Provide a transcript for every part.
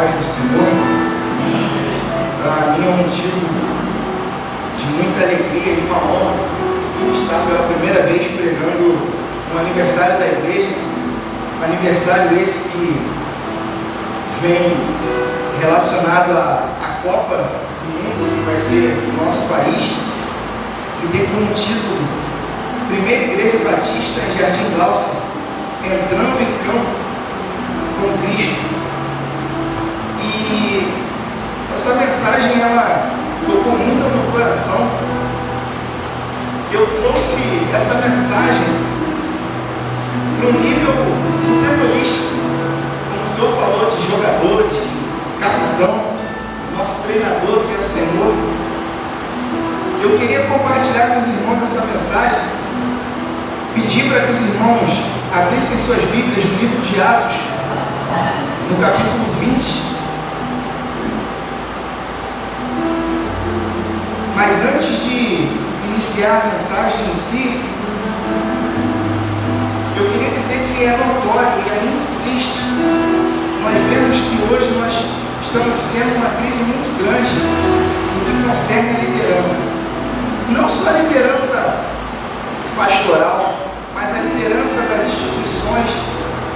paz do Senhor. Para mim é um motivo de muita alegria e uma honra estar pela primeira vez pregando no aniversário da igreja. Um aniversário esse que vem relacionado à Copa do Mundo, que vai ser no nosso país, que tem como título Primeira Igreja Batista em Jardim Glaucia, entrando em campo com Cristo. E essa mensagem, ela tocou muito no meu coração. Eu trouxe essa mensagem para um nível futebolístico, como o senhor falou, de jogadores, de capitão, nosso treinador, que é o Senhor. Eu queria compartilhar com os irmãos essa mensagem, pedir para que os irmãos abrissem suas Bíblias no livro de Atos, no capítulo 20. Mas antes de iniciar a mensagem em si, eu queria dizer que é notório e é muito triste nós vemos que hoje nós estamos vivendo uma crise muito grande no que concerne a liderança. Não só a liderança pastoral, mas a liderança das instituições,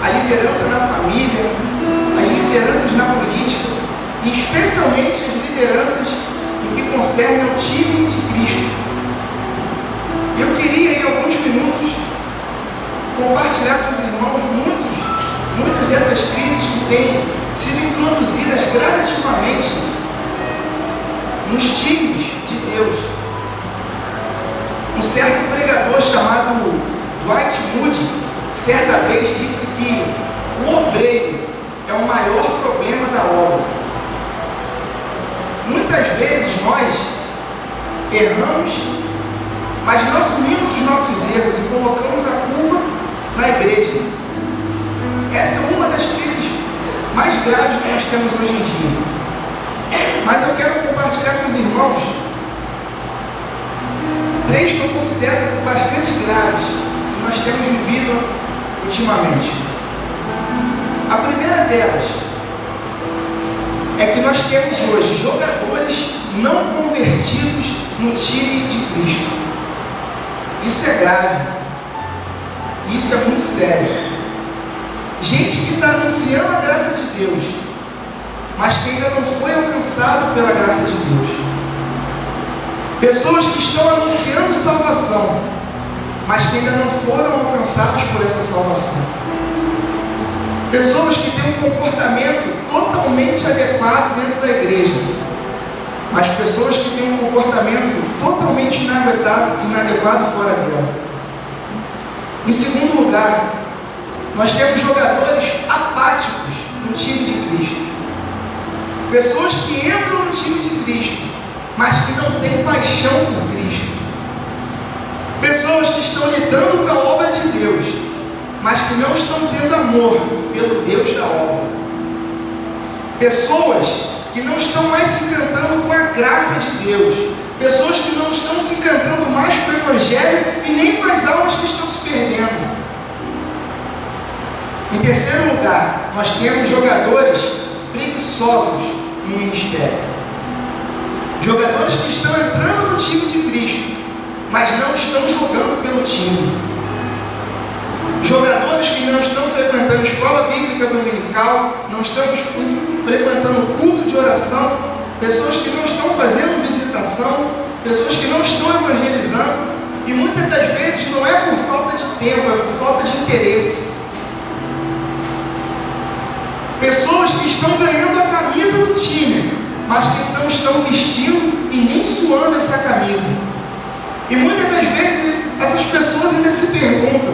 a liderança na família, as lideranças na política, e especialmente as lideranças no que concerne ao time de Cristo. Eu queria, em alguns minutos, compartilhar com os irmãos muitas dessas crises que têm sido introduzidas gradativamente nos times de Deus. Um certo pregador chamado Dwight Moody, certa vez disse que o obreiro é o maior problema da obra. Muitas vezes nós erramos, mas não assumimos os nossos erros e colocamos a culpa na igreja. Essa é uma das crises mais graves que nós temos hoje em dia. Mas eu quero compartilhar com os irmãos três que eu considero bastante graves que nós temos vivido ultimamente. A primeira delas é que nós temos hoje jogadores não convertidos no time de Cristo. Isso é grave. Isso é muito sério. Gente que está anunciando a graça de Deus, mas que ainda não foi alcançado pela graça de Deus. Pessoas que estão anunciando salvação, mas que ainda não foram alcançados por essa salvação. Pessoas que têm um comportamento totalmente adequado dentro da igreja, mas pessoas que têm um comportamento totalmente inadequado fora dela. Em segundo lugar, nós temos jogadores apáticos no time de Cristo. Pessoas que entram no time de Cristo, mas que não têm paixão por Cristo. Pessoas que estão lidando com a obra de Deus, mas que não estão tendo amor pelo Deus da obra. Pessoas que não estão mais se encantando com a graça de Deus. Pessoas que não estão se encantando mais com o Evangelho e nem com as almas que estão se perdendo. Em terceiro lugar, nós temos jogadores preguiçosos no ministério. Jogadores que estão entrando no time de Cristo, mas não estão jogando pelo time. Jogadores que não estão frequentando escola bíblica dominical, não estão frequentando culto de oração, pessoas que não estão fazendo visitação, pessoas que não estão evangelizando, e muitas das vezes não é por falta de tempo, é por falta de interesse. Pessoas que estão ganhando a camisa do time, mas que não estão vestindo e nem suando essa camisa. E muitas das vezes essas pessoas ainda se perguntam: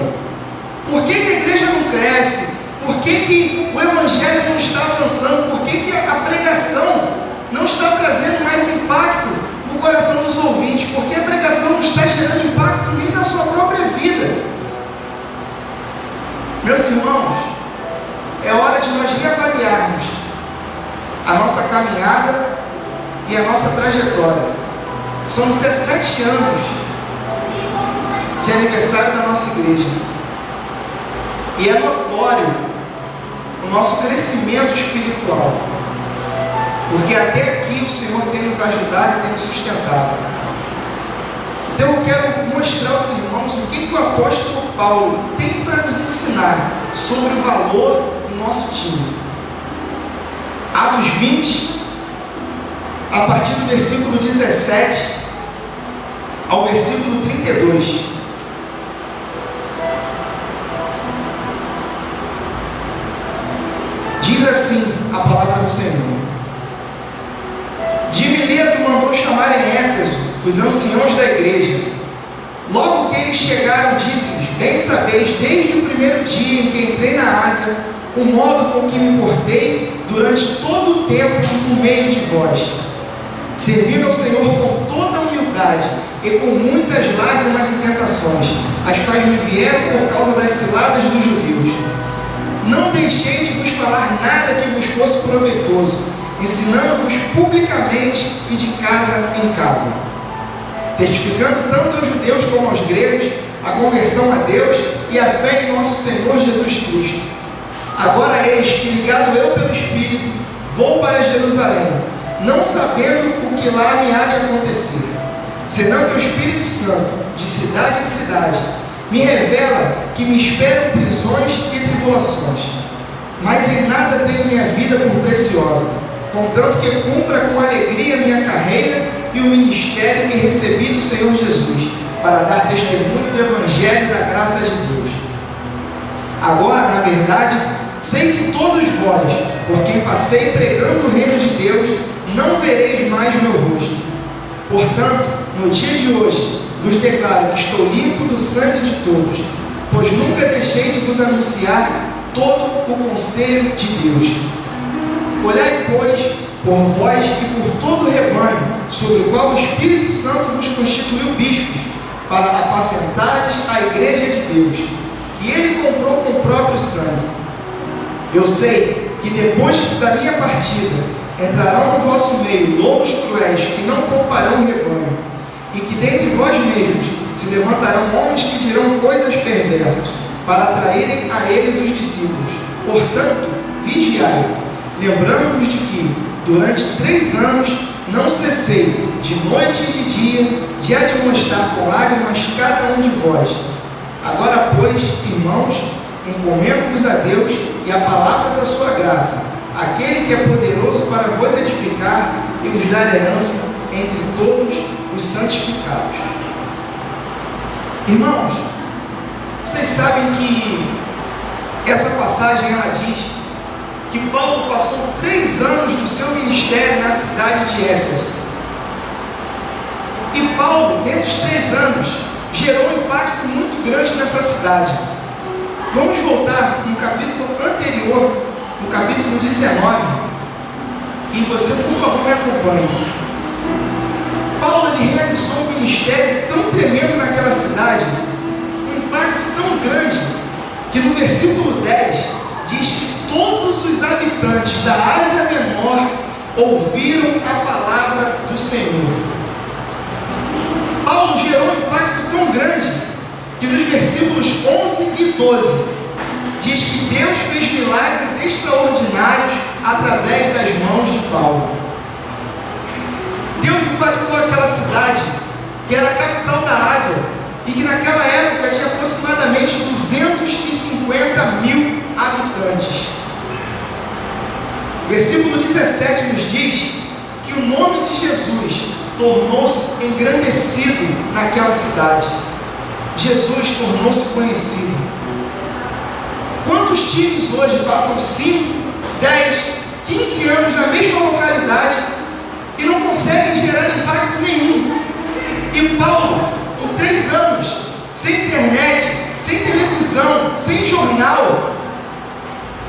por que a igreja não cresce? Por que o evangelho não está avançando? Por que a pregação não está trazendo mais impacto no coração dos ouvintes? Por que a pregação não está gerando impacto nem na sua própria vida? Meus irmãos, é hora de nós reavaliarmos a nossa caminhada e a nossa trajetória. São 17 anos de aniversário da nossa igreja. E é notório o nosso crescimento espiritual. porque até aqui o Senhor tem nos ajudado e tem nos sustentado. Então eu quero mostrar aos irmãos o que o apóstolo Paulo tem para nos ensinar sobre o valor do nosso time. Atos 20, a partir do versículo 17 ao versículo 32. Diz assim a palavra do Senhor: de Mileto mandou chamar em Éfeso os anciãos da igreja. Logo que eles chegaram, disse-lhes: bem sabeis, desde o primeiro dia em que entrei na Ásia, o modo com que me portei durante todo o tempo no meio de vós, servindo ao Senhor com toda a humildade e com muitas lágrimas e tentações, as quais me vieram por causa das ciladas dos judeus. Não deixei de vos falar nada que vos fosse proveitoso, ensinando-vos publicamente e de casa em casa, testificando tanto aos judeus como aos gregos a conversão a Deus e a fé em nosso Senhor Jesus Cristo. Agora eis que, ligado eu pelo Espírito, vou para Jerusalém, não sabendo o que lá me há de acontecer, senão que o Espírito Santo, de cidade em cidade, me revela que me esperam prisões e tribulações. Mas em nada tenho minha vida por preciosa, contanto que cumpra com alegria minha carreira e o ministério que recebi do Senhor Jesus, para dar testemunho do Evangelho da graça de Deus. Agora, na verdade, sei que todos vós, por quem passei pregando o reino de Deus, não vereis mais meu rosto. Portanto, no dia de hoje, vos declaro que estou limpo do sangue de todos, pois nunca deixei de vos anunciar todo o conselho de Deus. Olhai, pois, por vós e por todo o rebanho, sobre o qual o Espírito Santo vos constituiu bispos, para apacentardes a igreja de Deus, que ele comprou com o próprio sangue. Eu sei que depois da minha partida, entrarão no vosso meio lobos cruéis que não pouparão o rebanho, e que dentre vós mesmos se levantarão homens que dirão coisas perversas, para atraírem a eles os discípulos. Portanto, vigiai, lembrando-vos de que, durante 3 anos, não cessei, de noite e de dia, de admoestar com lágrimas cada um de vós. Agora, pois, irmãos, encomendo-vos a Deus e a palavra da sua graça, aquele que é poderoso para vos edificar e vos dar herança entre todos os santificados. Irmãos, vocês sabem que essa passagem ela diz que Paulo passou 3 anos do seu ministério na cidade de Éfeso. E Paulo, nesses 3 anos, gerou um impacto muito grande nessa cidade. Vamos voltar no capítulo anterior, no capítulo 19, e você, por favor, me acompanhe. Paulo ele realizou um ministério tão tremendo naquela cidade, um impacto tão grande, que no versículo 10 diz que todos os habitantes da Ásia Menor ouviram a palavra do Senhor. Paulo gerou um impacto tão grande que nos versículos 11 e 12 diz que Deus fez milagres extraordinários através das mãos de Paulo. Deus impactou aquela cidade que era a capital da Ásia e que naquela época tinha aproximadamente 250 mil habitantes. Versículo 17 nos diz que o nome de Jesus tornou-se engrandecido naquela cidade. Jesus tornou-se conhecido. Quantos times hoje passam 5, 10, 15 anos na mesma localidade e não conseguem gerar impacto nenhum? E Paulo, em 3 anos, sem internet, sem televisão, sem jornal,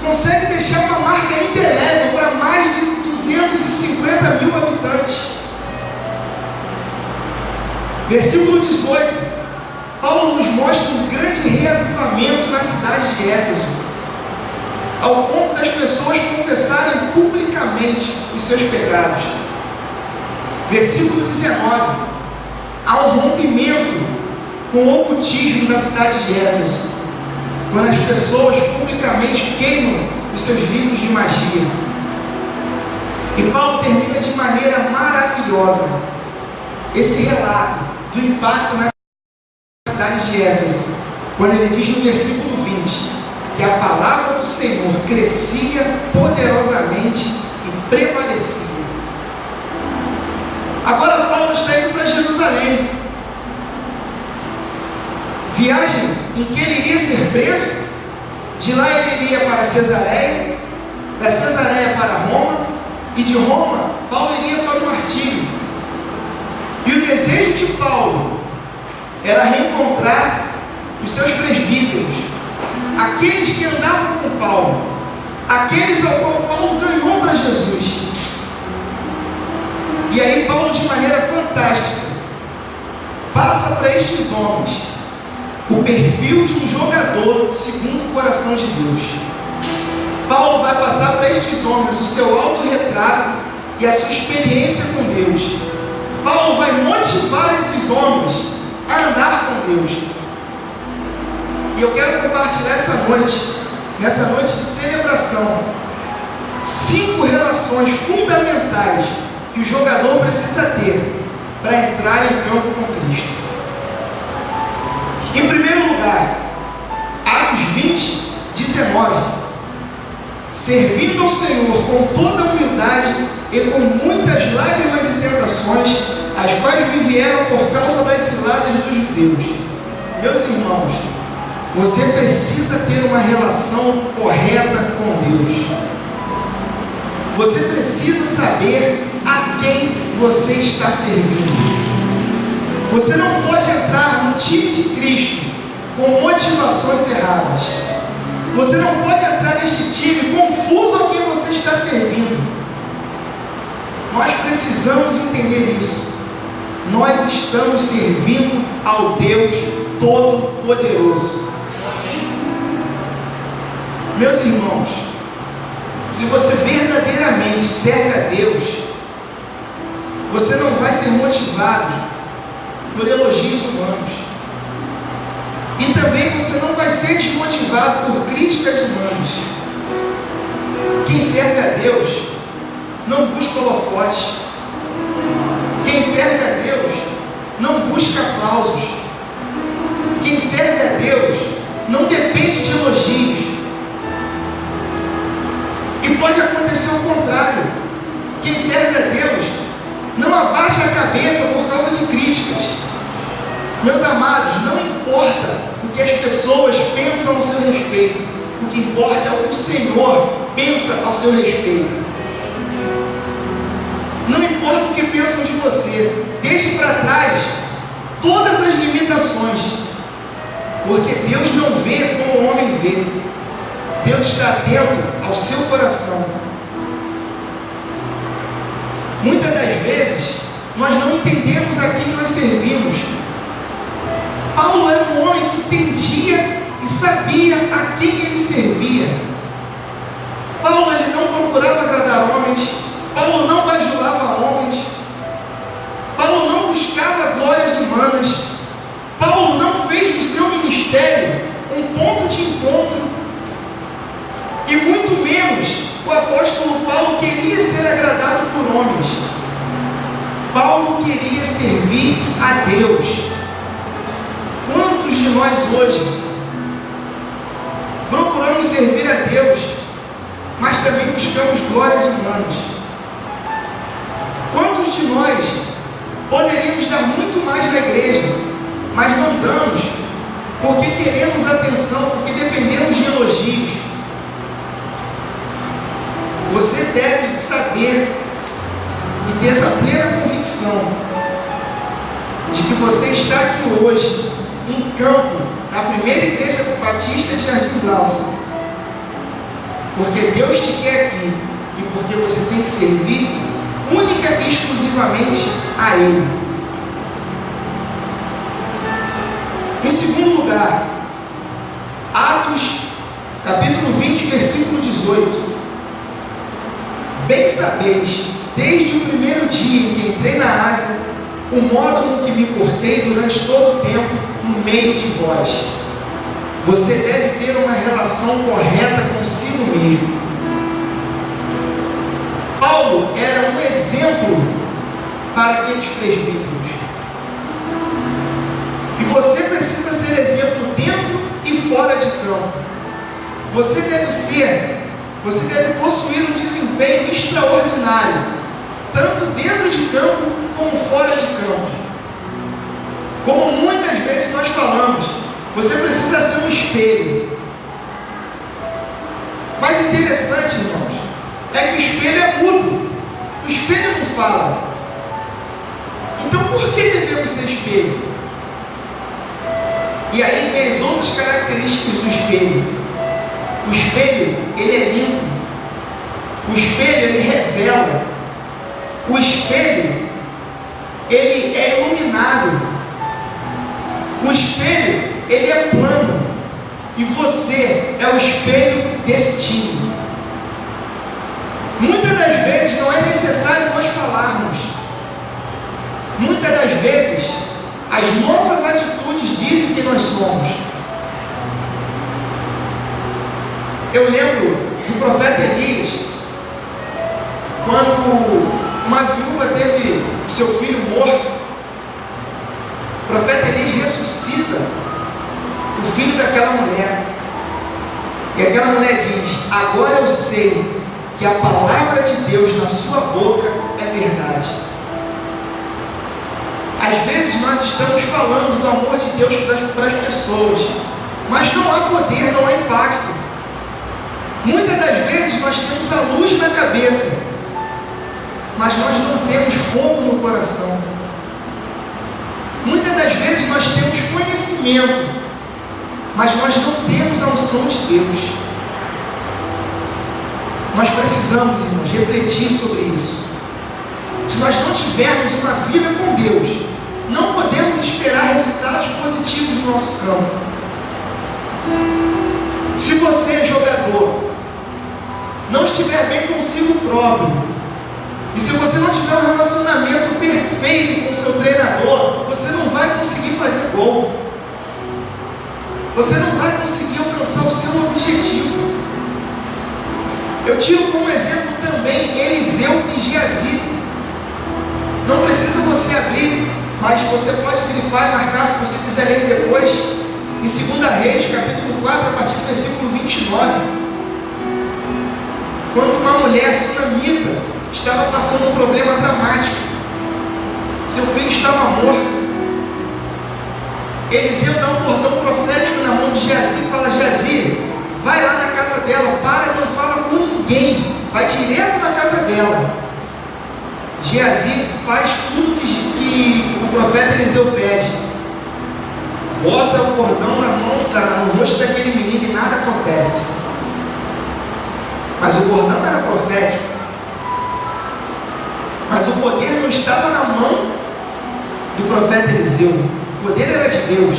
consegue deixar uma marca indelével para mais de 250 mil habitantes. Versículo 18, Paulo nos mostra um grande reavivamento na cidade de Éfeso, ao ponto das pessoas confessarem publicamente os seus pecados. Versículo 19, há um rompimento com o ocultismo na cidade de Éfeso, quando as pessoas publicamente queimam os seus livros de magia. E Paulo termina de maneira maravilhosa esse relato do impacto na cidade de Éfeso, quando ele diz no versículo 20 que a palavra do Senhor crescia poderosamente e prevalecia. Agora Paulo está indo para Jerusalém, viagem em que ele iria ser preso. De lá ele iria para Cesareia, da Cesareia para Roma, e de Roma Paulo iria para o martírio. E o desejo de Paulo era reencontrar os seus presbíteros, aqueles que andavam com Paulo, aqueles ao qual Paulo ganhou para Jesus. E aí Paulo, de maneira fantástica, passa para estes homens o perfil de um jogador segundo o coração de Deus. Paulo vai passar para estes homens o seu autorretrato e a sua experiência com Deus. Paulo vai motivar esses homens a andar com Deus. E eu quero compartilhar nessa noite de celebração, 5 relações fundamentais que o jogador precisa ter para entrar em campo com Cristo. Em primeiro lugar, Atos 20, 19. Servindo ao Senhor com toda humildade e com muitas lágrimas e tentações, as quais me vieram por causa das ciladas dos judeus. Meus irmãos, você precisa ter uma relação correta com Deus. Você precisa saber a quem você está servindo. Você não pode entrar no time de Cristo com motivações erradas. Você não pode entrar neste time confuso a quem você está servindo. Nós precisamos entender isso. Nós estamos servindo ao Deus Todo-Poderoso. Meus irmãos, se você verdadeiramente serve a Deus, você não vai ser motivado por elogios humanos. E também você não vai ser desmotivado por críticas humanas. Quem serve a Deus não busca holofotes. Quem serve a Deus não busca aplausos. Quem serve a Deus não depende de elogios. E pode acontecer o contrário. Quem serve a Deus não abaixa a cabeça por causa de críticas. Meus amados, não importa o que as pessoas pensam ao seu respeito. O que importa é o que o Senhor pensa ao seu respeito. Não importa o que pensam de você. Deixe para trás todas as limitações. Porque Deus não vê como o homem vê. Deus está atento ao seu coração. Muitas das vezes, nós não entendemos a quem nós servimos. Paulo era um homem que entendia e sabia a quem ele servia. Paulo ele não procurava agradar homens. Paulo não bajulava homens. Paulo não buscava glórias humanas. Paulo não fez do seu ministério um ponto de encontro. E muito menos o apóstolo Paulo queria ser agradado por homens. Paulo queria servir a Deus. Quantos de nós hoje procuramos servir a Deus, mas também buscamos glórias humanas? Quantos de nós poderíamos dar muito mais na igreja, mas não damos porque queremos atenção, porque dependemos de elogios? Você deve saber e ter essa plena convicção de que você está aqui hoje em campo, na primeira igreja batista de Jardim Glaucia, porque Deus te quer aqui e porque você tem que servir única e exclusivamente a Ele. Em segundo lugar, Atos capítulo 20, versículo 18. Bem sabeis, desde o primeiro dia em que entrei na Ásia, o modo com que me portei durante todo o tempo no meio de vós. Você deve ter uma relação correta consigo mesmo. Paulo Paulo era um exemplo para aqueles presbíteros. E você precisa ser exemplo dentro e fora de campo. Você deve possuir um desempenho extraordinário, tanto dentro de campo como fora de campo. Como muitas vezes nós falamos, você precisa ser um espelho. Mas interessante, irmãos, é que o espelho é mudo. O espelho não fala. Então por que devemos ser espelho? E aí vem as outras características do espelho. O espelho, ele é limpo. O espelho, ele revela. O espelho, ele é iluminado. O espelho, ele é plano. E você é o espelho desse time. Muitas das vezes não é necessário nós falarmos. Muitas das vezes as nossas atitudes dizem que nós somos. Eu lembro do profeta Elias, quando uma viúva teve seu filho morto, o profeta Elias ressuscita o filho daquela mulher. E aquela mulher diz: agora eu sei que a palavra de Deus na sua boca é verdade. Às vezes nós estamos falando do amor de Deus para as pessoas, mas não há poder, não há impacto. Muitas das vezes nós temos a luz na cabeça, mas nós não temos fogo no coração. Muitas das vezes nós temos conhecimento, mas nós não temos a unção de Deus. Nós precisamos, irmãos, refletir sobre isso. Se nós não tivermos uma vida com Deus, não podemos esperar resultados positivos no nosso campo. Se você é jogador, não estiver bem consigo próprio, e se você não tiver um relacionamento perfeito com o seu treinador, você não vai conseguir fazer gol. Você não vai conseguir alcançar o seu objetivo. Eu tiro como exemplo também Eliseu e Geazi. Não precisa você abrir, mas você pode grifar e marcar se você quiser ler depois, em 2 Reis, capítulo 4, a partir do versículo 29. Quando uma mulher sunamita estava passando um problema dramático, seu filho estava morto, Eliseu dá um bordão profético na mão de Geazi e fala: Geazi, vai lá na casa dela, para e não fala com ninguém, vai direto na casa dela. Geazi faz tudo que o profeta Eliseu pede, bota o cordão na mão, no rosto daquele menino, e nada acontece. Mas o cordão era profético, mas o poder não estava na mão do profeta Eliseu, o poder era de Deus.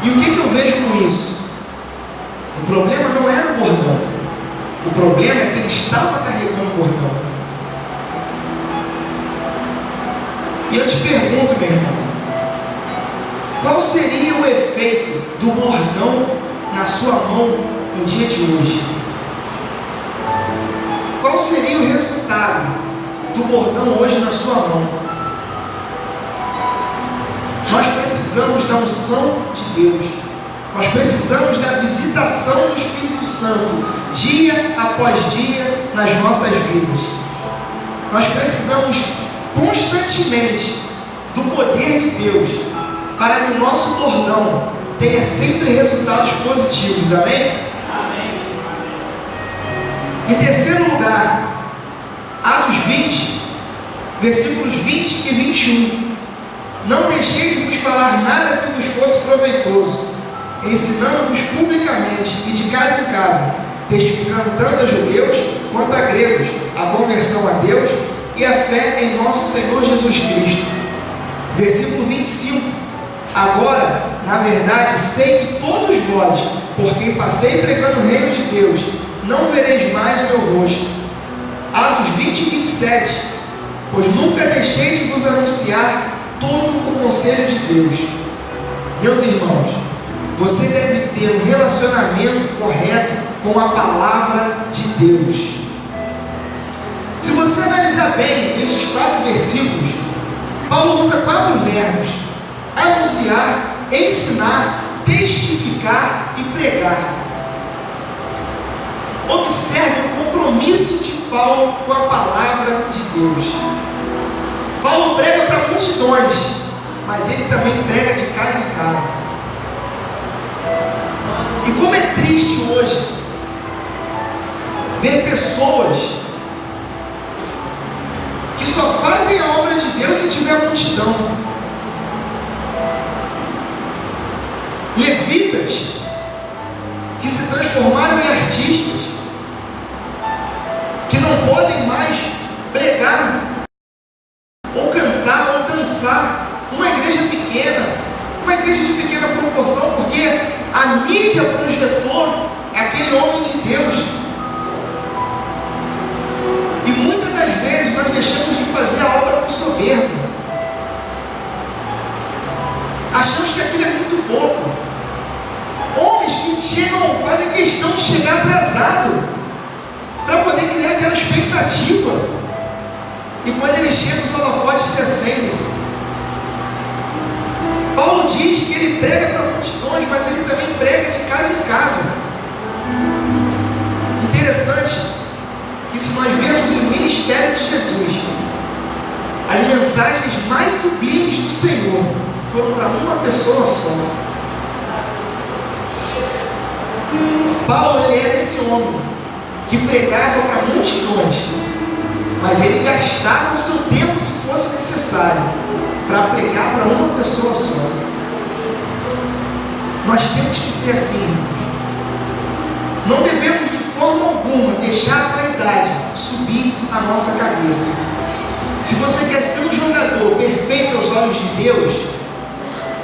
E o que eu vejo com isso? O problema não era o cordão, o problema é quem estava carregando o cordão. E eu te pergunto, meu irmão, qual seria o efeito do bordão na sua mão no dia de hoje? Qual seria o resultado do bordão hoje na sua mão? Nós precisamos da unção de Deus. Nós precisamos da visitação do Espírito Santo, dia após dia, nas nossas vidas. Nós precisamos constantemente do poder de Deus, para que o nosso bordão tenha sempre resultados positivos. Amém? Amém. Em terceiro lugar, Atos 20, versículos 20 e 21. Não deixei de vos falar nada que vos fosse proveitoso, ensinando-vos publicamente e de casa em casa, testificando tanto a judeus quanto a gregos a conversão a Deus e a fé em nosso Senhor Jesus Cristo. Versículo 25. Agora, na verdade, sei que todos vós, por quem passei pregando o reino de Deus, não vereis mais o meu rosto. Atos 20 e 27. Pois nunca deixei de vos anunciar todo o conselho de Deus. Meus irmãos, você deve ter um relacionamento correto com a palavra de Deus. bem, nesses 4 versículos, Paulo usa 4 verbos: anunciar, ensinar, testificar e pregar. Observe o compromisso de Paulo com a palavra de Deus. Paulo prega para multidões, mas ele também prega de casa em casa. E como é triste hoje ver pessoas que só fazem a obra de Deus se tiver multidão. Levitas que se transformaram em artistas, que não podem mais pregar, ou cantar, ou dançar. Uma igreja pequena, uma igreja de pequena proporção, porque a mídia projetou aquele homem de Deus. E muitas das vezes nós deixamos de fazer a obra por soberba. Achamos que aquilo é muito pouco. Homens que chegam, fazem questão de chegar atrasado para poder criar aquela expectativa. E quando eles chegam, os holofotes se acendem. Paulo diz que ele prega para multidões, mas ele também prega de casa em casa. Interessante que, se nós vemos o ministério de Jesus, as mensagens mais sublimes do Senhor foram para uma pessoa só. Paulo, ele era esse homem que pregava para multidões, mas ele gastava o seu tempo, se fosse necessário, para pregar para uma pessoa só. Nós temos que ser assim, irmãos. Não devemos de forma alguma deixar a vaidade subir a nossa cabeça. Se você quer ser um jogador perfeito aos olhos de Deus,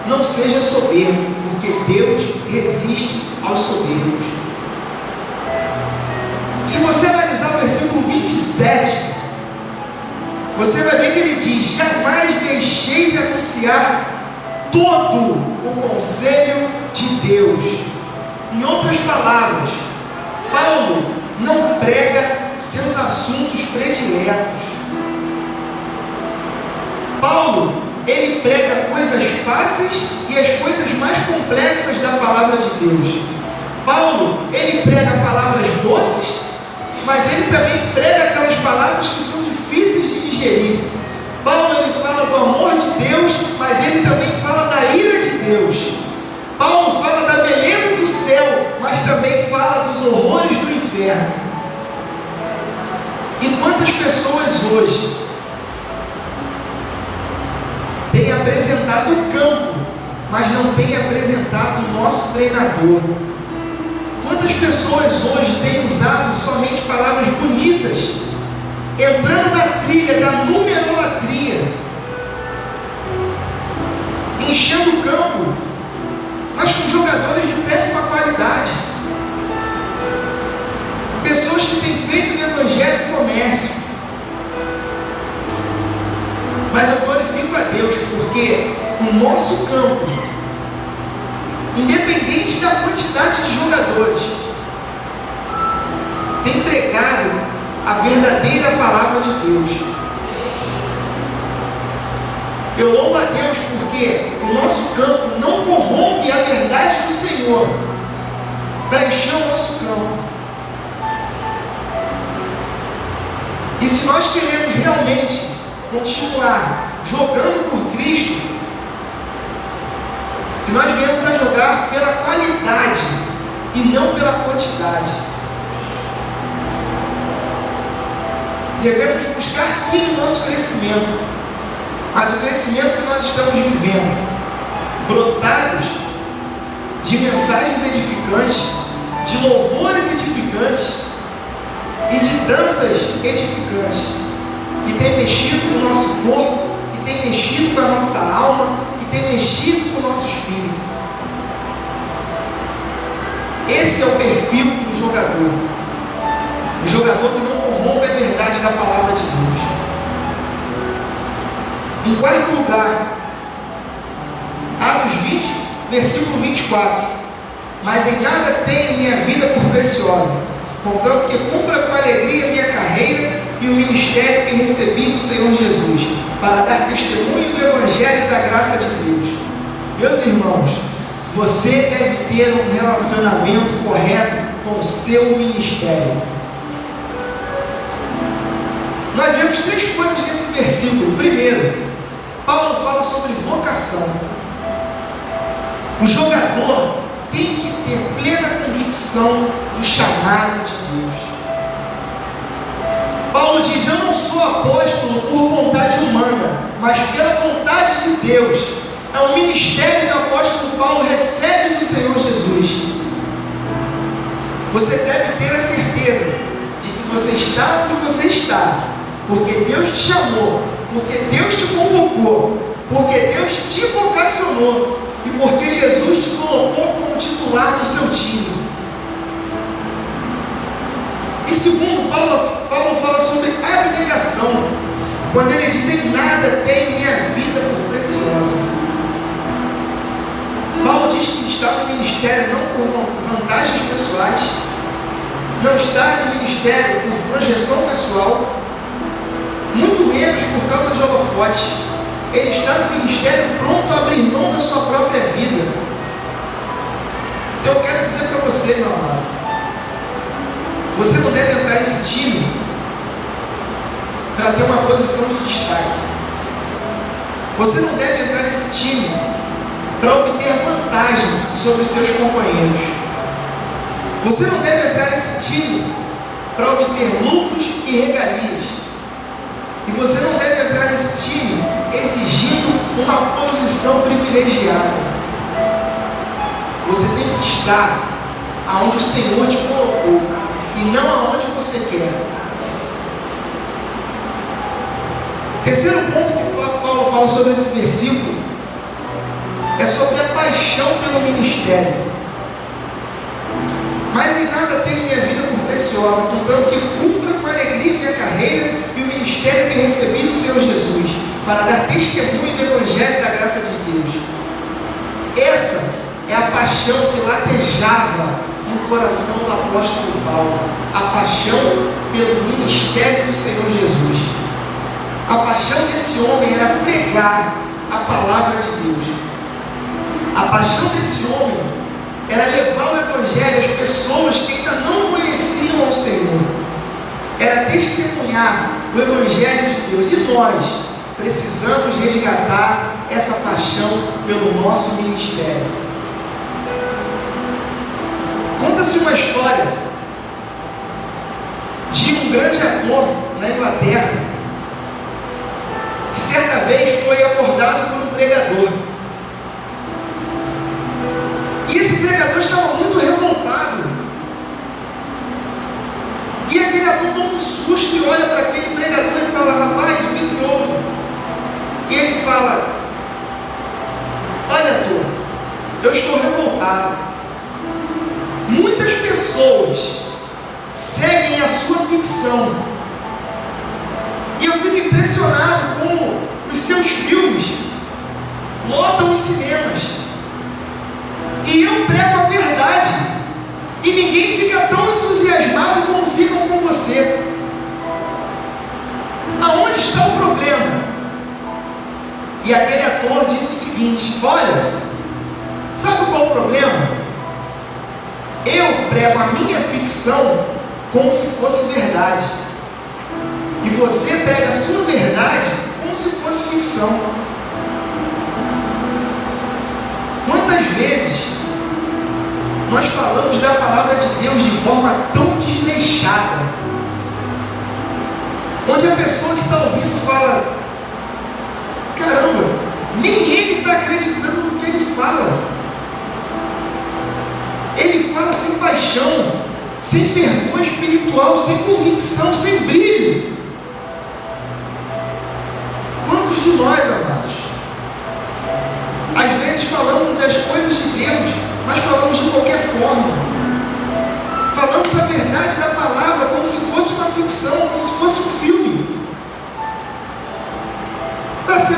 não seja soberbo, porque Deus resiste aos soberbos. Se você analisar o versículo 27, você vai ver que ele diz: jamais deixei de anunciar todo o conselho de Deus. Em outras palavras, Paulo não prega seus assuntos prediletos. Paulo, ele prega coisas fáceis e as coisas mais complexas da palavra de Deus. Paulo, ele prega palavras doces, mas ele também prega aquelas palavras que são difíceis de digerir. Paulo, ele fala do amor de Deus, mas ele também fala da ira de Deus. Paulo fala da beleza do céu, mas também fala dos horrores do inferno. E quantas pessoas hoje têm apresentado o campo, mas não têm apresentado o nosso treinador? Quantas pessoas hoje têm usado somente palavras bonitas, entrando na trilha da numerolatria, enchendo o campo, mas com jogadores de péssima qualidade? Pessoas que têm feito do evangelho comércio. Mas eu glorifico a Deus, porque o nosso campo, independente da quantidade de jogadores, tem pregado a verdadeira palavra de Deus. Eu louvo a Deus porque o nosso campo não corrompe a verdade do Senhor para encher o nosso campo. E se nós queremos realmente continuar jogando por Cristo, que nós viemos a jogar pela qualidade e não pela quantidade. Devemos buscar sim o nosso crescimento, mas o crescimento que nós estamos vivendo, brotados de mensagens edificantes, de louvores edificantes e de danças edificantes, que tem mexido com o nosso corpo, que tem mexido com a nossa alma, que tem mexido com o nosso espírito. Esse é o perfil do jogador. O jogador que não corrompe a verdade da palavra de Deus. Em quarto lugar, Atos 20, versículo 24. Mas em nada tenho minha vida por preciosa, contanto que cumpra com alegria minha carreira e o ministério que recebi do Senhor Jesus, para dar testemunho do Evangelho e da graça de Deus. Meus irmãos, você deve ter um relacionamento correto com o seu ministério. Nós vemos três coisas nesse versículo. Primeiro, Paulo fala sobre vocação. O jogador tem que ter plena convicção do chamado de Deus. Paulo diz: eu não sou apóstolo por vontade humana, mas pela vontade de Deus. É o ministério que o apóstolo Paulo recebe do Senhor Jesus. Você deve ter a certeza de que você está onde você está, porque Deus te chamou, porque Deus te convocou, porque Deus te vocacionou e porque Jesus te colocou como titular do seu time. E segundo, Paulo fala sobre abnegação, quando ele diz: em nada tenho minha vida por preciosa. Paulo diz que está no ministério não por vantagens pessoais, não está no ministério por projeção pessoal, muito menos por causa de holofote. Ele está no ministério pronto a abrir mão da sua própria vida. Então eu quero dizer para você, meu amado, você não deve entrar nesse time para ter uma posição de destaque. Você não deve entrar nesse time para obter vantagem sobre os seus companheiros. Você não deve entrar nesse time para obter lucros e regalias. E você não deve entrar nesse time exigindo uma posição privilegiada. Você tem que estar aonde o Senhor te colocou e não aonde você quer. Terceiro ponto que Paulo fala sobre esse versículo é sobre a paixão pelo ministério. Mas em nada tenho minha vida por preciosa, contanto que cumpra com alegria minha carreira e o ministério que recebi do Senhor Jesus, para dar testemunho do Evangelho e da graça de Deus. Essa é a paixão que latejava no coração do apóstolo Paulo, a paixão pelo ministério do Senhor Jesus. A paixão desse homem era pregar a palavra de Deus. A paixão desse homem era levar o Evangelho às pessoas que ainda não conheciam ao Senhor. Era testemunhar o Evangelho de Deus. E nós precisamos resgatar essa paixão pelo nosso ministério. Conta-se uma história de um grande ator na Inglaterra, que certa vez foi abordado por um pregador. E esse pregador estava muito revoltado. E aquele ator toma um susto e olha para aquele pregador e fala: rapaz, o que houve? E ele fala: olha, ator, eu estou revoltado. Muitas pessoas seguem a sua ficção. E eu fico impressionado como os seus filmes lotam os cinemas. E eu prego a verdade, e ninguém fica tão entusiasmado como ficam com você. Aonde está o problema? E aquele ator diz o seguinte: olha, sabe qual é o problema? Eu prego a minha ficção como se fosse verdade, e você prega a sua verdade como se fosse ficção. Quantas vezes nós falamos da palavra de Deus de forma tão desleixada, onde a pessoa que está ouvindo fala: caramba, nem ele está acreditando no que ele fala. Ele fala sem paixão, sem fervor espiritual, sem convicção, sem brilho. Quantos de nós, amados, às vezes falamos das coisas de Deus, mas falamos de qualquer forma. Falamos a verdade da palavra como se fosse uma ficção, como se fosse um filme. Para ser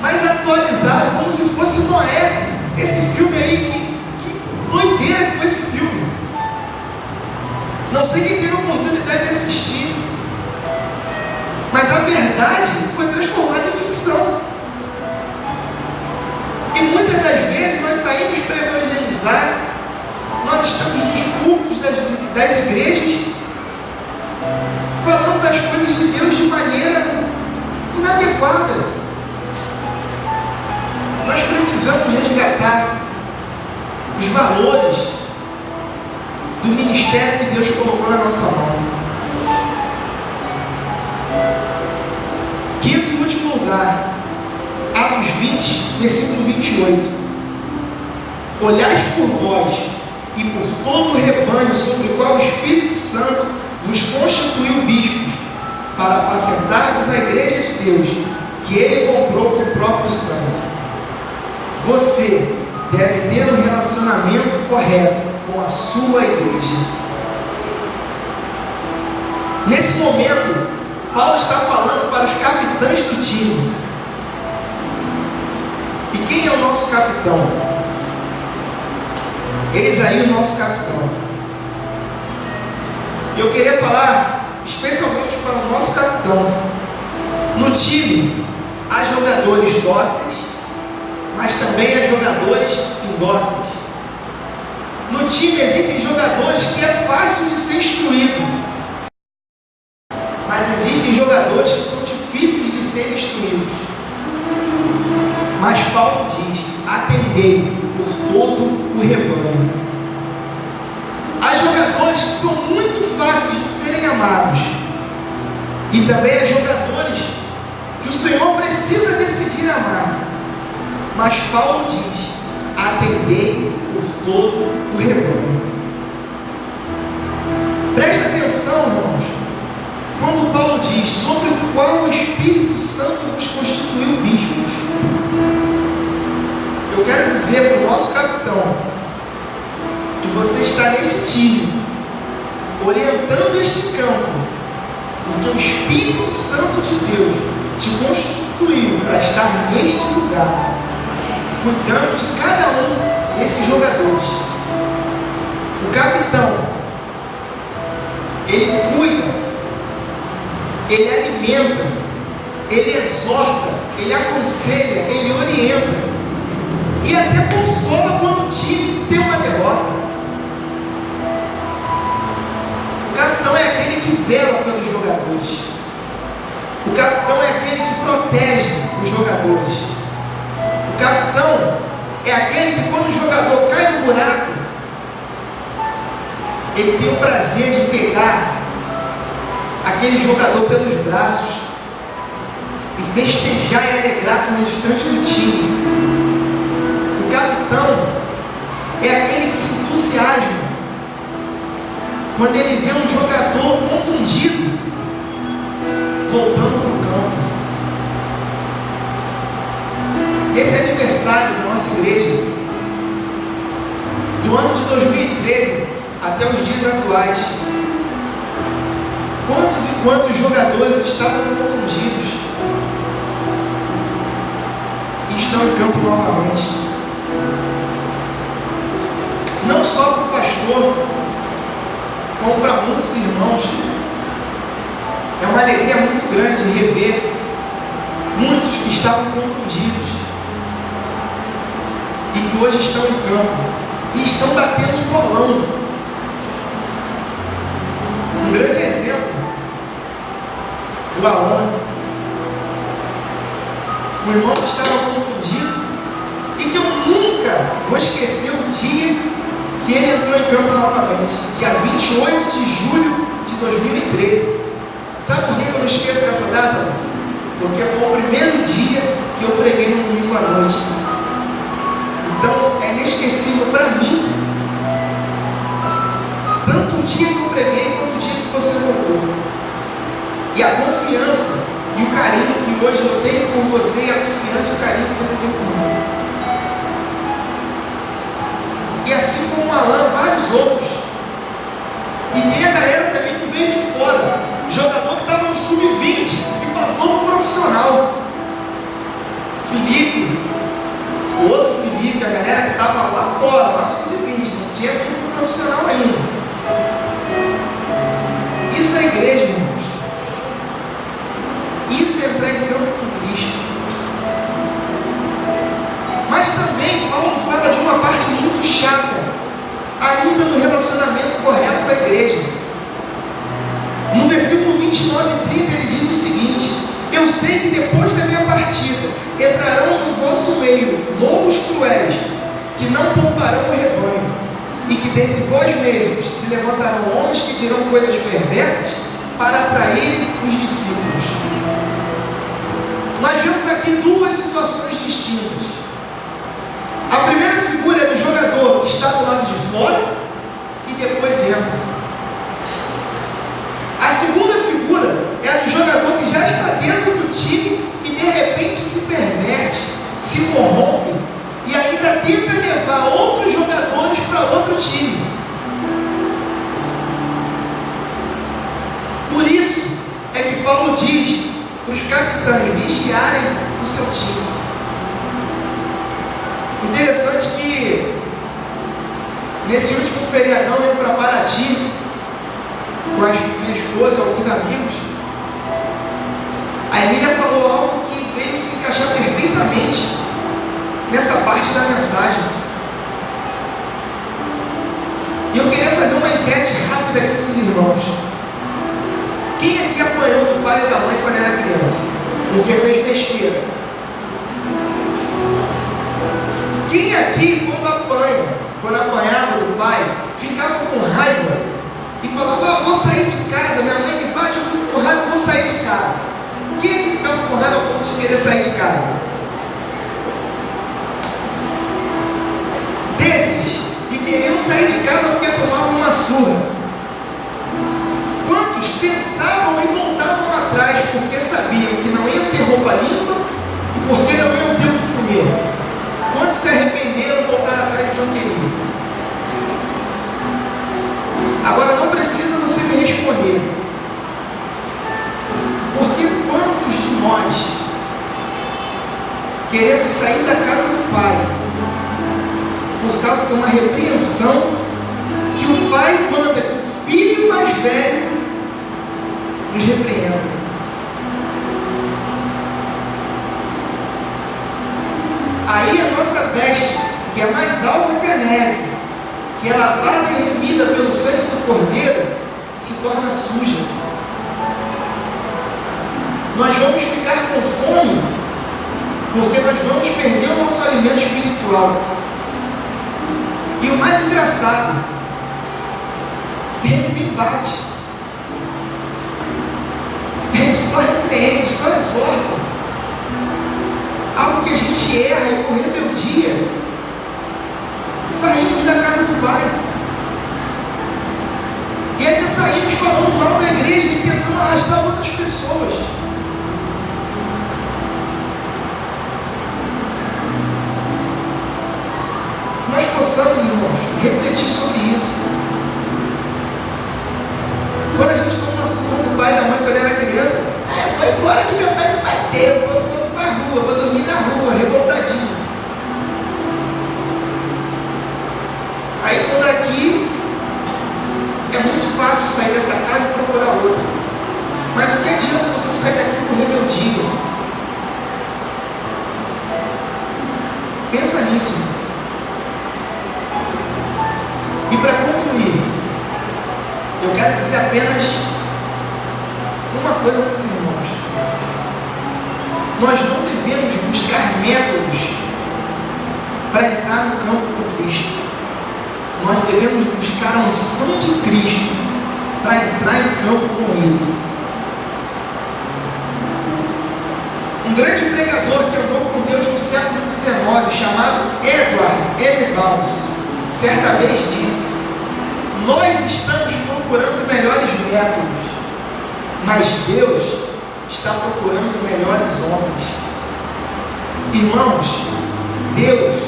mais atualizado, como se fosse Noé. Esse filme aí, que doideira que foi esse filme. Não sei quem teve a oportunidade de assistir. verdade foi transformada em ficção. E muitas das vezes nós saímos para evangelizar, nós estamos nos púlpitos das igrejas, falando das coisas de Deus de maneira inadequada. Nós precisamos resgatar os valores do ministério que Deus colocou na nossa mão. Quinto e último lugar, Atos 20, versículo 28. Olhais por vós e por todo o rebanho sobre o qual o Espírito Santo vos constituiu bispos, para apacentardes a igreja de Deus, que Ele comprou com o próprio sangue. Você deve ter um relacionamento correto com a sua igreja. Nesse momento, Paulo está falando para os capitães do time. E quem é o nosso capitão? Eis aí o nosso capitão. Eu queria falar especialmente para o nosso capitão. No time há jogadores dóceis, mas também há jogadores indóceis. No time existem jogadores que é fácil de ser instruído, mas existem jogadores que são difíceis de serem instruídos. Mas Paulo diz: atendei por todo o rebanho. Há jogadores que são muito fáceis de serem amados, e também há jogadores que o Senhor precisa decidir amar. Mas Paulo diz: atendei por todo o rebanho. Presta atenção, irmãos, quando Paulo diz sobre o qual o Espírito Santo vos constituiu bispos. Eu quero dizer para o nosso capitão que você está nesse time, orientando este campo, porque o Espírito Santo de Deus te constituiu para estar neste lugar, cuidando de cada um desses jogadores. O capitão, ele cuida, ele alimenta, ele exorta, ele aconselha, ele orienta, e até consola quando o time tem uma derrota. O capitão é aquele que vela pelos jogadores. O capitão é aquele que protege os jogadores. O capitão é aquele que, quando o jogador cai no buraco, ele tem o prazer de pegar aquele jogador pelos braços e festejar e alegrar com o restante do time. O capitão é aquele que se entusiasma quando ele vê um jogador contundido voltando para o campo. Esse aniversário da nossa igreja, do ano de 2013 até os dias atuais, quantos e quantos jogadores estavam contundidos e estão em campo novamente? Não só para o pastor, como para muitos irmãos. É uma alegria muito grande rever muitos que estavam contundidos e que hoje estão em campo e estão batendo um bolão. Um grande exemplo, o Alan, um irmão que estava contundido e que eu nunca vou esquecer o dia que ele entrou em campo novamente, dia 28 de julho de 2013. Sabe por que eu não esqueço dessa data? Porque foi o primeiro dia que eu preguei no domingo à noite. Então é inesquecível para mim, tanto o dia que eu preguei quanto o dia que você voltou. E a confiança e o carinho que hoje eu tenho por você, e a confiança e o carinho que você tem por mim. E assim como o Alan, vários outros. E tem a galera também que veio de fora, jogador que estava no sub-20 e passou para o profissional. Felipe, o outro Felipe, a galera que estava lá fora, lá no sub-20, não tinha vindo para o profissional ainda. Isso é igreja, irmãos. Isso difícil entrar em campo com Cristo. Mas também Paulo fala de uma parte muito chata, ainda no relacionamento correto com a igreja. No versículo 29 e 30 ele diz o seguinte: eu sei que depois da minha partida entrarão no vosso meio lobos cruéis, que não pouparão o rebanho, e que dentre vós mesmos se levantarão homens que dirão coisas perversas para atraírem os discípulos. Nós vemos aqui duas situações distintas. A primeira figura é do jogador que está do lado de fora e depois entra. A segunda figura é a do jogador que já está dentro do time e de repente se perverte, se corrompe e ainda tenta levar outros jogadores para outro time. Por isso é que Paulo diz para os capitães vigiarem o seu time. Interessante que nesse último feriadão indo para Paraty com a minha esposa e alguns amigos, a Emília falou algo que veio se encaixar perfeitamente nessa parte da mensagem. E eu queria fazer uma enquete rápida aqui com os irmãos. Quem aqui apanhou do pai e da mãe quando era criança? Porque fez besteira. Quem aqui, quando apanhava do pai, ficava com raiva e falava: vou sair de casa, minha mãe me bate, eu fico com raiva, vou sair de casa? Quem aqui ficava com raiva a ponto de querer sair de casa? Desses que queriam sair de casa porque tomavam uma surra, quantos pensavam e voltavam atrás porque sabiam que não iam ter roupa limpa e porque não iam ter o que comer? Quantos se arrependeram, voltaram atrás e não queriam? Agora não precisa você me responder, porque quantos de nós queremos sair da casa do pai por causa de uma repreensão que o pai manda que o filho mais velho nos repreenda? Aí a nossa veste, que é mais alta que a neve, que é lavada e remida pelo sangue do Cordeiro, se torna suja. Nós vamos ficar com fome, porque nós vamos perder o nosso alimento espiritual. E o mais engraçado, ele nem bate, ele só repreende, só exorta. Algo que a gente erra e por rebeldia, saímos da casa do pai. E ainda saímos falando mal da igreja e tentando arrastar outras pessoas. Nós possamos, irmãos, refletir sobre isso. Quando a gente toma uma surra do pai e da mãe quando era criança, foi embora que meu pai me bateu, vou para a rua, vou dormir na rua, revoltadinho. Aí quando aqui é muito fácil sair dessa casa e procurar outra. Mas o que adianta você sair daqui por rebeldia? Pensa nisso. E para concluir, eu quero dizer apenas uma coisa para os irmãos. Nós não devemos buscar métodos para entrar no campo com Cristo. Nós devemos buscar a unção de Cristo para entrar em campo com Ele. Um grande pregador que andou com Deus no século XIX, chamado Edward M. Bowles, certa vez disse: nós estamos procurando melhores métodos, mas Deus está procurando melhores homens. Irmãos, Deus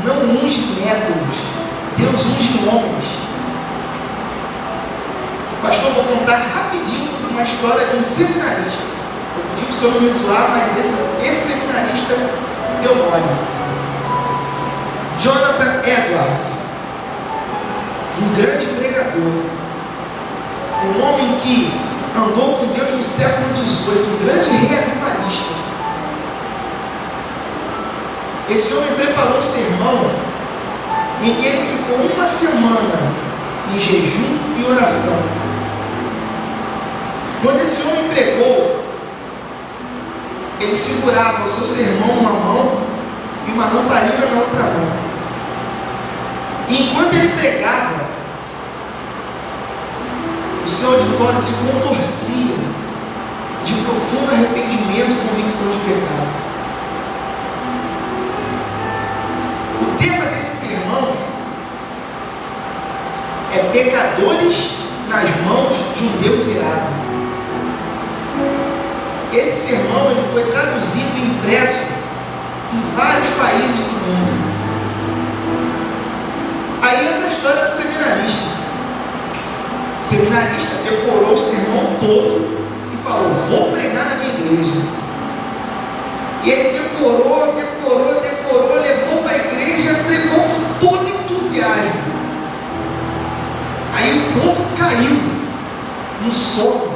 não unge métodos, Deus unge homens. Pastor, vou contar rapidinho uma história de um seminarista. Eu pedi para o senhor não me zoar, mas esse seminarista deu mole. Jonathan Edwards, um grande pregador, um homem que andou com Deus no século XVIII, um grande reavivamento. Esse homem preparou um sermão em que ele ficou uma semana em jejum e oração. Quando esse homem pregou, ele segurava o seu sermão numa mão e uma lamparina na outra mão. E enquanto ele pregava, o seu auditório se contorcia de um profundo arrependimento e convicção de pecado. O tema desse sermão é pecadores nas mãos de um Deus irado. Esse sermão ele foi traduzido e impresso em vários países do mundo. Aí entra a história do seminarista. O seminarista decorou o sermão todo e falou: vou pregar na minha igreja. E ele decorou, levou para a igreja, pregou com todo entusiasmo. Aí o povo caiu no sono.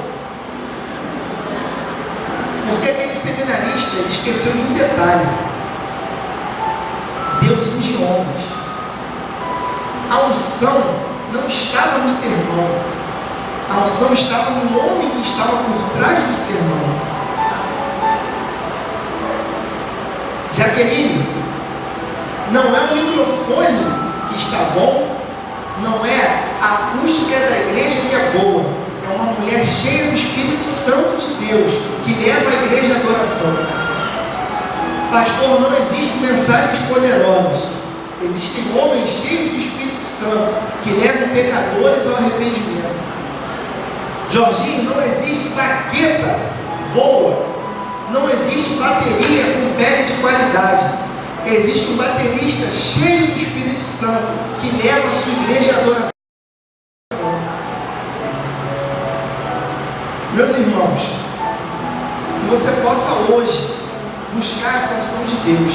Porque aquele seminarista ele esqueceu de um detalhe: Deus unge homens. A unção não estava no sermão, a unção estava no homem que estava por trás do sermão. Jaqueline, não é o microfone que está bom, não é a acústica da igreja que é boa, é uma mulher cheia do Espírito Santo de Deus que leva a igreja à adoração. Pastor, não existem mensagens poderosas, existem homens cheios do Espírito Santo que levam pecadores ao arrependimento. Jorginho, não existe baqueta boa, não existe bateria com pele de qualidade. Existe um baterista cheio do Espírito Santo que leva a sua igreja à adoração. Meus irmãos, que você possa hoje buscar essa unção de Deus.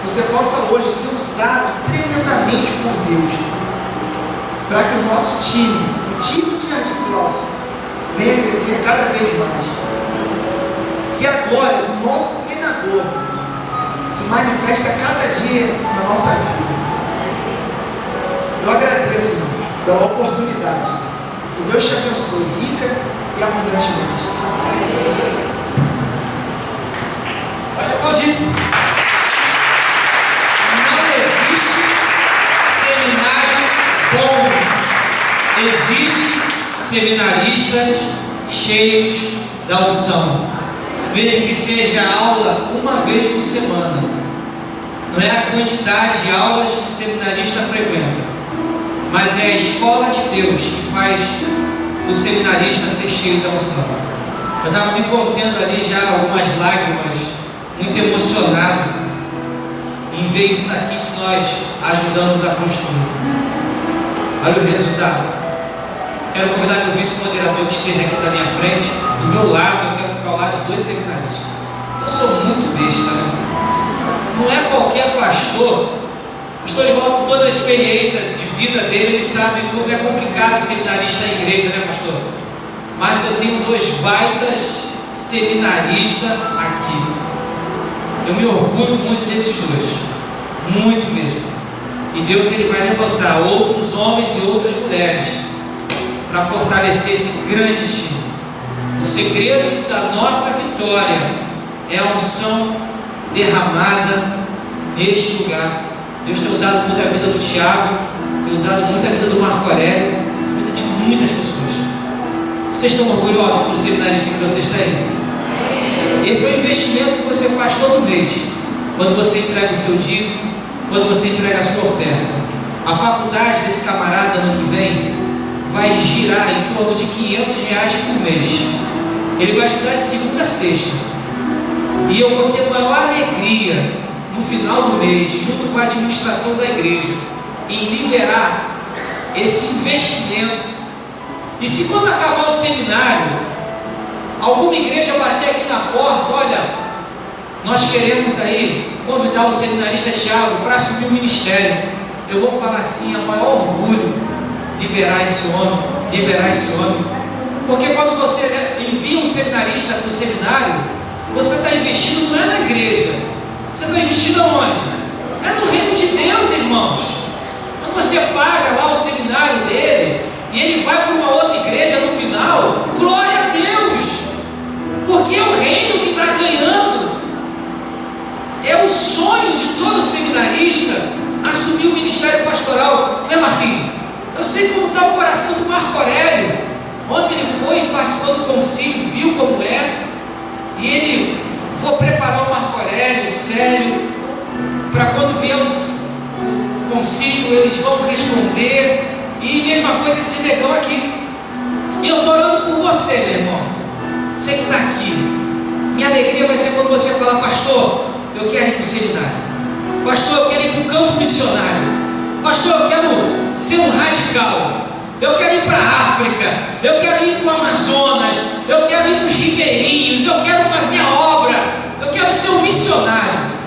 Você possa hoje ser usado tremendamente por Deus, para que o nosso time, o time de Jardim Clausen, venha crescer cada vez mais. Que a glória do nosso treinador se manifeste a cada dia na nossa vida. Eu agradeço, irmãos, pela oportunidade. Que Deus te abençoe rica e abundantemente. Pode aplaudir. Existem seminaristas cheios da unção. Mesmo que seja aula uma vez por semana. Não é a quantidade de aulas que o seminarista frequenta, mas é a escola de Deus que faz o seminarista ser cheio da unção. Eu estava me contendo ali já algumas lágrimas, muito emocionado em ver isso aqui que nós ajudamos a construir. Olha o resultado. Quero convidar meu vice-moderador que esteja aqui na minha frente, do meu lado. Eu quero ficar ao lado de dois seminaristas. Eu sou muito besta, né? Não é qualquer pastor. Pastor Ivaldo, com toda a experiência de vida dele, ele sabe como é complicado seminarista na igreja, né, pastor? Mas eu tenho dois baitas seminaristas aqui. Eu me orgulho muito desses dois, muito mesmo. E Deus ele vai levantar outros homens e outras mulheres para fortalecer esse grande time. O segredo da nossa vitória é a unção derramada neste lugar. Deus tem usado muito a vida do Tiago, tem usado muito a vida do Marco Aurélio, a vida de muitas pessoas. Vocês estão orgulhosos do seminarista que vocês têm? Esse é o investimento que você faz todo mês, quando você entrega o seu dízimo, quando você entrega a sua oferta. A faculdade desse camarada ano que vem vai girar em torno de R$500 por mês. Ele vai estudar de segunda a sexta. E eu vou ter maior alegria no final do mês, junto com a administração da igreja, em liberar esse investimento. E se quando acabar o seminário, alguma igreja bater aqui na porta, olha, nós queremos aí convidar o seminarista Tiago para assumir o ministério, eu vou falar assim, é o maior orgulho liberar esse homem, porque quando você envia um seminarista para o seminário, você está investindo não é na igreja, Você está investindo aonde? É no reino de Deus, irmãos. Quando você paga lá o seminário dele e ele vai para uma outra igreja no final, glória a Deus, porque é o reino que está ganhando. É o sonho de todo seminarista assumir o ministério pastoral, né, Marquinhos? Eu sei como está o coração do Marco Aurélio. Ontem ele foi e participou do concílio, viu como é, e ele vou preparar o Marco Aurélio sério, para quando vier o concílio eles vão responder. E mesma coisa esse negão aqui. E eu estou orando por você, meu irmão, você que está aqui. Minha alegria vai ser quando você falar: pastor, eu quero ir para o seminário, pastor, eu quero ir para o campo missionário, pastor, eu quero ser um radical, eu quero ir para a África, eu quero ir para o Amazonas, eu quero ir para os ribeirinhos, eu quero fazer a obra, eu quero ser um missionário.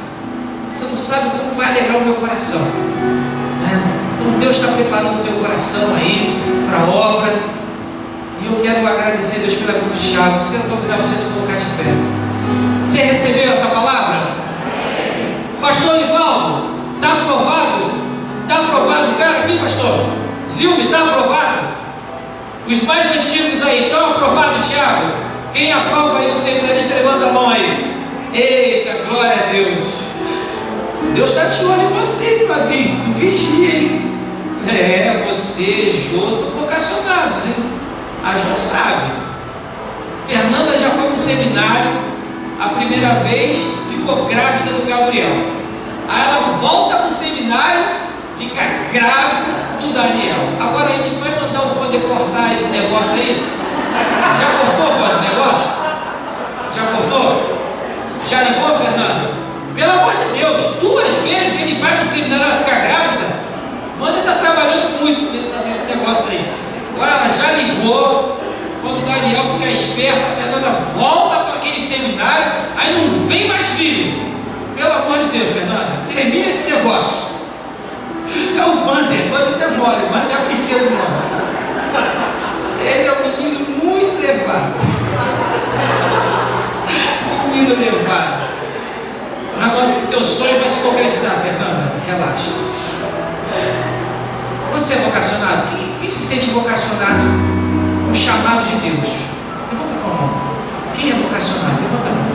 Você não sabe como vai alegrar o meu coração, né? Então Deus está preparando o teu coração aí para a obra. E eu quero agradecer a Deus pela vida do Thiago. Eu quero convidar vocês a se colocar de pé. Você recebeu essa palavra? Pastor Nivaldo, está aprovado? Está aprovado? Cara aqui, pastor Zilme, está aprovado? Os mais antigos aí, estão aprovados, Thiago? Quem aprova aí o seminarista, levanta a mão aí. Eita, glória a Deus. Deus está de olho em você, Davi. Tu vigia, hein? É, você, Jô, são vocacionados, hein? A Jô sabe. Fernanda já foi para o seminário a primeira vez, ficou grávida do Gabriel. Aí ela volta para o seminário, fica grávida do Daniel. Agora a gente vai mandar o Wander cortar esse negócio aí. Já cortou, Wander, o negócio? Já cortou? Já ligou, Fernanda? Pelo amor de Deus, 2 vezes ele vai para o seminário, ela fica grávida. O Wander está trabalhando muito nesse negócio aí. Agora ela já ligou. Quando o Daniel ficar esperto, a Fernanda volta para aquele seminário, aí não vem mais filho. Pelo amor de Deus, Fernanda, termina esse negócio. É o Wander demora, o Wander é brinquedo não. Ele é um menino muito levado. Menino levado. Agora o teu sonho vai se concretizar, Fernanda. Relaxa. Você é vocacionado? Quem se sente vocacionado? O chamado de Deus. Levanta a mão. Quem é vocacionado? Levanta a mão.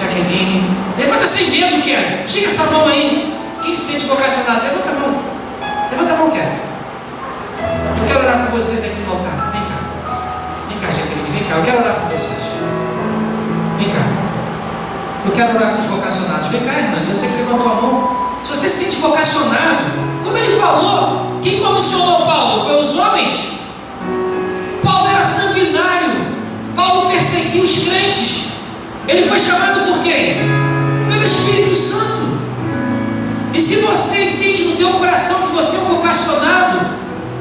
Jaqueline. Levanta sem medo, Ken. Chega essa mão aí. Quem se sente vocacionado? Levanta a mão. Levanta a mão, Ken. Eu quero orar com vocês aqui no altar. Vem cá. Vem cá, Jaqueline. Vem cá. Eu quero orar com vocês. Vem cá. Eu quero orar com os vocacionados. Vem cá, Hernani. Você que levantou a mão. Se você se sente vocacionado, como ele falou, quem comissionou Paulo? Foi os homens? Paulo era sanguinário. Paulo perseguia os crentes. Ele foi chamado por quem? Pelo Espírito Santo. E se você entende no teu coração que você é um vocacionado,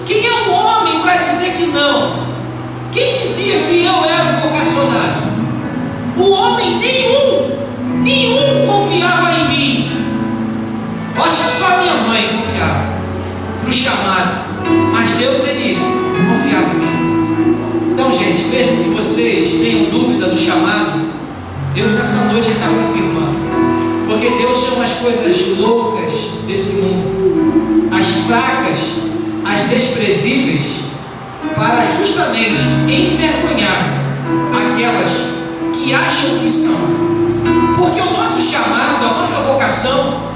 quem é um homem para dizer que não? Quem dizia que eu era um vocacionado? O homem nenhum confiava em mim. Eu acho que só a minha mãe confiava no chamado, mas Deus, ele confiava em mim. Então, gente, mesmo que vocês tenham dúvida do chamado, Deus nessa noite está confirmando, porque Deus chama as coisas loucas desse mundo, as fracas, as desprezíveis, para justamente envergonhar aquelas que acham que são. Porque o nosso chamado, a nossa vocação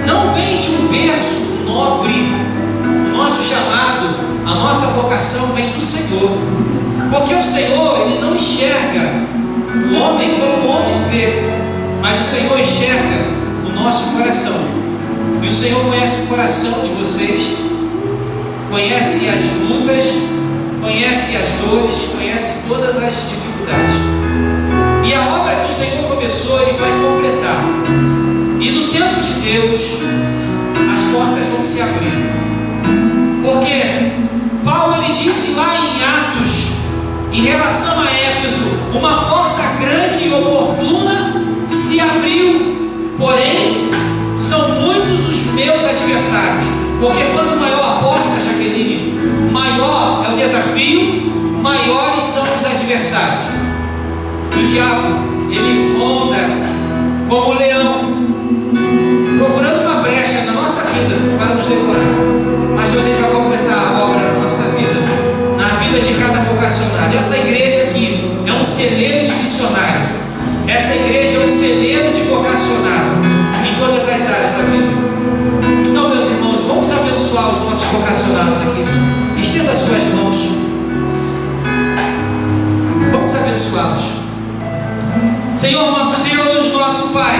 não vem de um berço nobre. O nosso chamado, a nossa vocação vem do Senhor. Porque o Senhor, ele não enxerga o homem como o homem vê, mas o Senhor enxerga o nosso coração. E o Senhor conhece o coração de vocês, conhece as lutas, conhece as dores, conhece todas as dificuldades. E a obra que o Senhor começou, ele vai completar. E no tempo de Deus, as portas vão se abrir. Porque Paulo, ele disse lá em Atos, em relação a Éfeso, uma porta grande e oportuna se abriu, porém são muitos os meus adversários. Porque quanto maior a porta, Jaqueline, maior é o desafio, maiores são os adversários. E o diabo, ele ronda como leão, vida para nos devorar. Mas Deus, Ele vai completar a obra na nossa vida, na vida de cada vocacionado. Essa igreja aqui é um celeiro de missionário. Essa igreja é um celeiro de vocacionado em todas as áreas da vida. Então, meus irmãos, vamos abençoar os nossos vocacionados aqui. Estenda as suas mãos. Vamos abençoá-los. Senhor, nosso Deus, nosso Pai,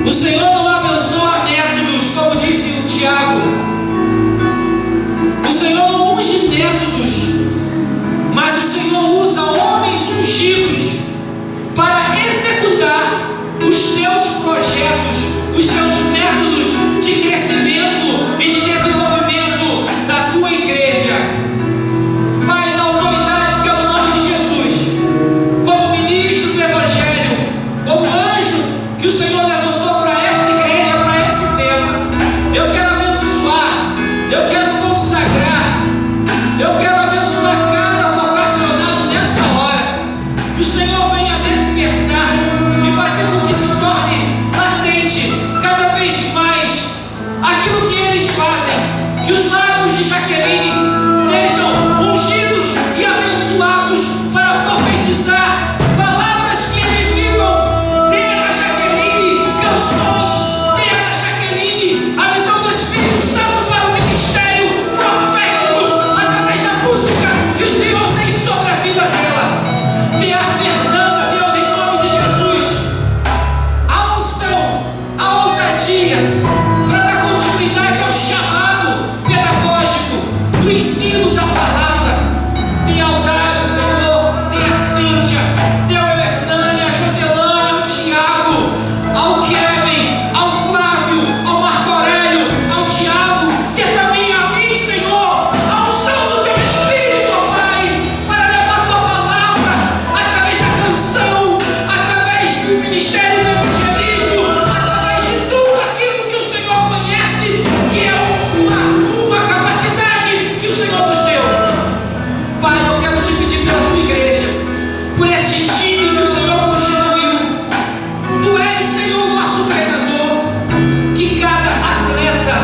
o Senhor não abençoa métodos, como disse o Tiago. O Senhor não unge métodos, mas o Senhor usa homens ungidos para executar os teus projetos, os teus métodos de crescimento e de desenvolvimento da tua igreja. Pai, na autoridade pelo nome de Jesus, como ministro do Evangelho, como anjo que o Senhor levantou para esta igreja, para esse tema, eu quero abençoar, eu quero consagrar, eu quero abençoar cada vocacionado nessa hora, que o Senhor venha despertar e fazer com que se torne latente cada vez mais aquilo que eles fazem, que os lábios de Jaqueline sejam ungidos e abençoados para profetizar palavras que edificam. Dê a Jaqueline canções, dê a Jaqueline a visão do Espírito Santo para o ministério profético através da música que o Senhor tem sobre a vida dela. Dê a Fernanda, Deus, em nome de Jesus, a unção, a ousadia para dar continuidade ao chamado pedagógico do ensino da palavra. Dê ao Dário, Senhor, dê a Cíntia, dê ao Hernani, a Joselane, ao Tiago, ao Kevin, ao Flávio, ao Marco Aurélio, ao Tiago, dê também a mim, Senhor, a unção do teu Espírito, ó Pai, para levar a tua palavra através da canção, através do ministério do evangelismo, através de tudo aquilo que o Senhor conhece, que é uma capacidade que o Senhor nos deu. Pai, eu quero te pedir pela tua igreja, por este time que o Senhor constituiu. Tu és, Senhor, o nosso treinador, que cada atleta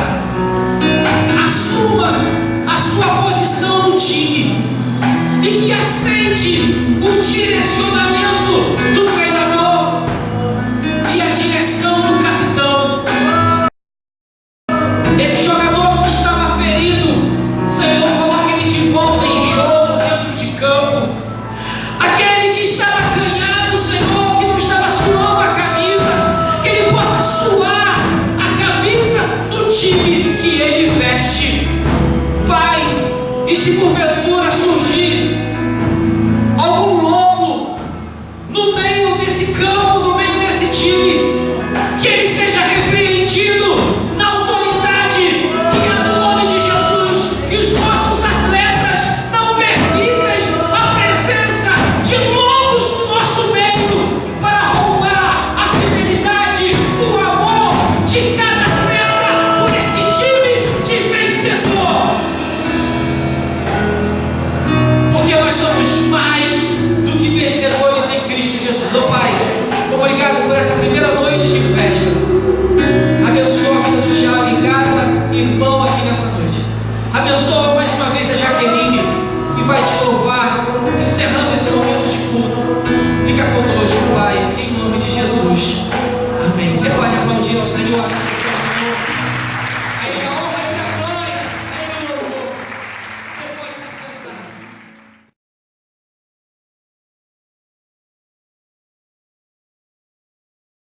assuma a sua posição no time e que aceite o direcionamento do treinador e a direção do capitão. Esse jogador que estava ferido, Senhor, coloca ele de volta em jogo dentro de campo. Aquele que estava acanhado, Senhor, que não estava suando a camisa, que ele possa suar a camisa do time que ele veste. Pai, e se porventura surgir algum lobo no meio desse campo, no meio desse time, que ele seja repreendido na autoridade que há no nome de Jesus, que os nossos atletas não permitem a presença de lobos no nosso meio para roubar a fidelidade, o amor de cada atleta por esse time de vencedor. Porque nós somos mais do que vencedores em Cristo Jesus. Ó Pai, obrigado por essa primeira noite de festa. Abençoa a vida do Thiago e cada irmão aqui nessa noite. Abençoa mais uma vez a Jaqueline, que vai te louvar.